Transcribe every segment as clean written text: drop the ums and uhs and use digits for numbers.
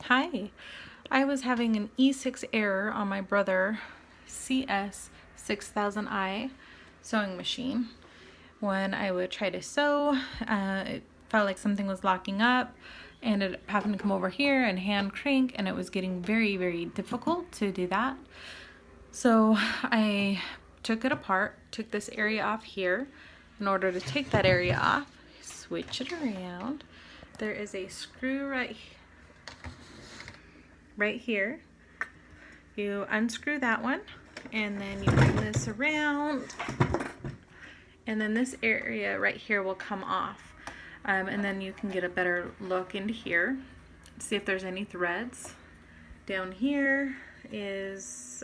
Hi, I was having an E6 error on my Brother CS-6000i sewing machine. When I would try to sew, it felt like something was locking up, and it happened to come over here and hand crank, and it was getting very, very difficult to do that. So I took it apart, took this area off here. In order to take that area off, switch it around. There is a screw right here. You unscrew that one, and then you bring this around, and then this area right here will come off, and then you can get a better look into here, see if there's any threads. Down here is,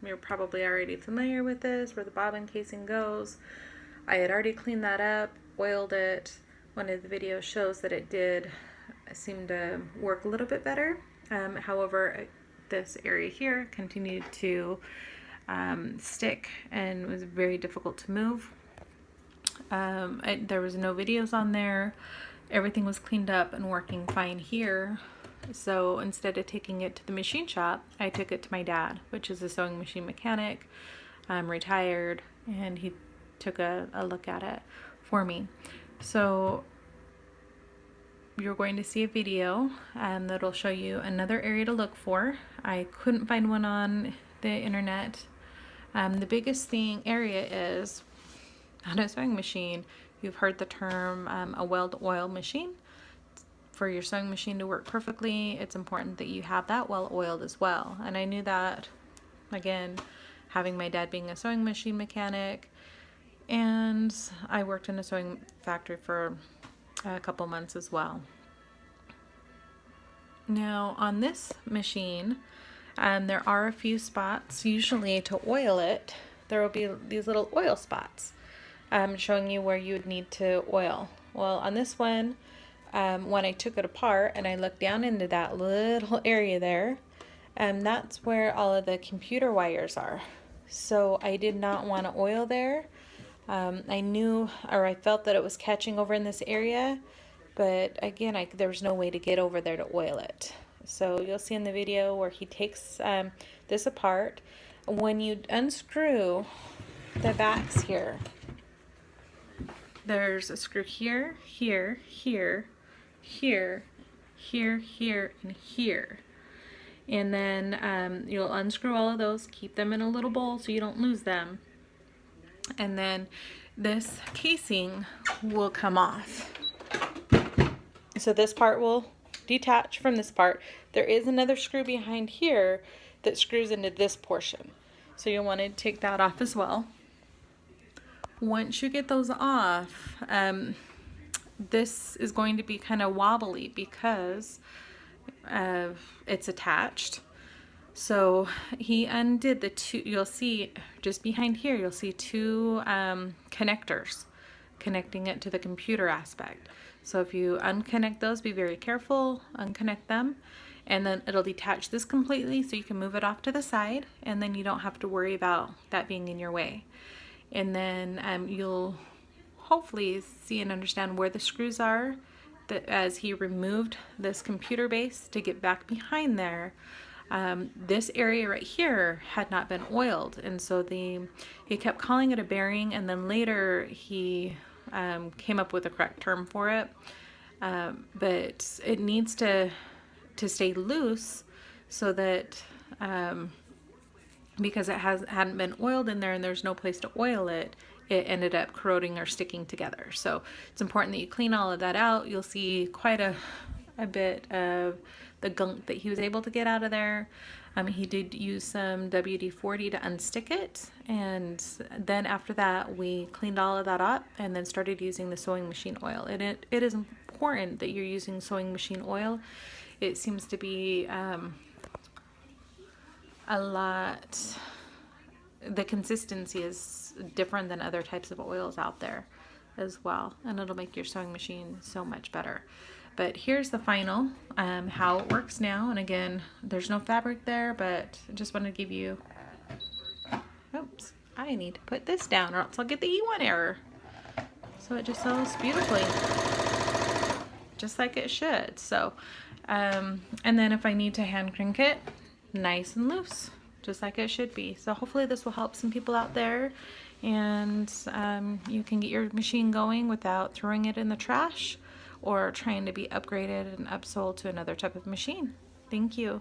you're probably already familiar with this, where the bobbin casing goes. I had already cleaned that up, oiled it. One of the videos shows that it did seem to work a little bit better. However, this area here continued to stick and was very difficult to move. There was no videos on there. Everything was cleaned up and working fine here. So instead of taking it to the machine shop, I took it to my dad, which is a sewing machine mechanic, retired, and he took a look at it for me. So you're going to see a video that'll show you another area to look for. I couldn't find one on the internet. The biggest area is on a sewing machine. You've heard the term a well-oiled machine. For your sewing machine to work perfectly, it's important that you have that well-oiled as well. And I knew that, again, having my dad being a sewing machine mechanic, and I worked in a sewing factory for a couple months as well. Now on this machine, there are a few spots. Usually to oil it, there will be these little oil spots showing you where you would need to oil. Well, on this one, when I took it apart and I looked down into that little area there, that's where all of the computer wires are. So I did not want to oil there. I knew, or I felt that it was catching over in this area, but again, there was no way to get over there to oil it. So you'll see in the video where he takes this apart. When you unscrew the backs here, there's a screw here, here, here, here, here, here, and here. And then you'll unscrew all of those, keep them in a little bowl so you don't lose them. And then this casing will come off. So this part will detach from this part. There is another screw behind here that screws into this portion. So you'll want to take that off as well. Once you get those off, this is going to be kind of wobbly because it's attached. So he undid the two, you'll see just behind here, you'll see two connectors connecting it to the computer aspect. So if you unconnect those, be very careful, unconnect them, and then it'll detach this completely so you can move it off to the side, and then you don't have to worry about that being in your way. And then you'll hopefully see and understand where the screws are, that as he removed this computer base to get back behind there. This area right here had not been oiled, and so he kept calling it a bearing, and then later he came up with a correct term for it, but it needs to stay loose so that because it hadn't been oiled in there and there's no place to oil it, it ended up corroding or sticking together. So it's important that you clean all of that out. You'll see quite a bit of the gunk that he was able to get out of there. He did use some WD-40 to unstick it, and then after that we cleaned all of that up and then started using the sewing machine oil. And it is important that you're using sewing machine oil. It seems to be a lot, the consistency is different than other types of oils out there as well, and it'll make your sewing machine so much better. But here's the final, how it works now. And again, there's no fabric there, but I just want to give you, oops, I need to put this down or else I'll get the E1 error. So it just sews beautifully, just like it should. So And then if I need to hand crank it, nice and loose, just like it should be. So hopefully this will help some people out there, and you can get your machine going without throwing it in the trash or trying to be upgraded and upsold to another type of machine. Thank you.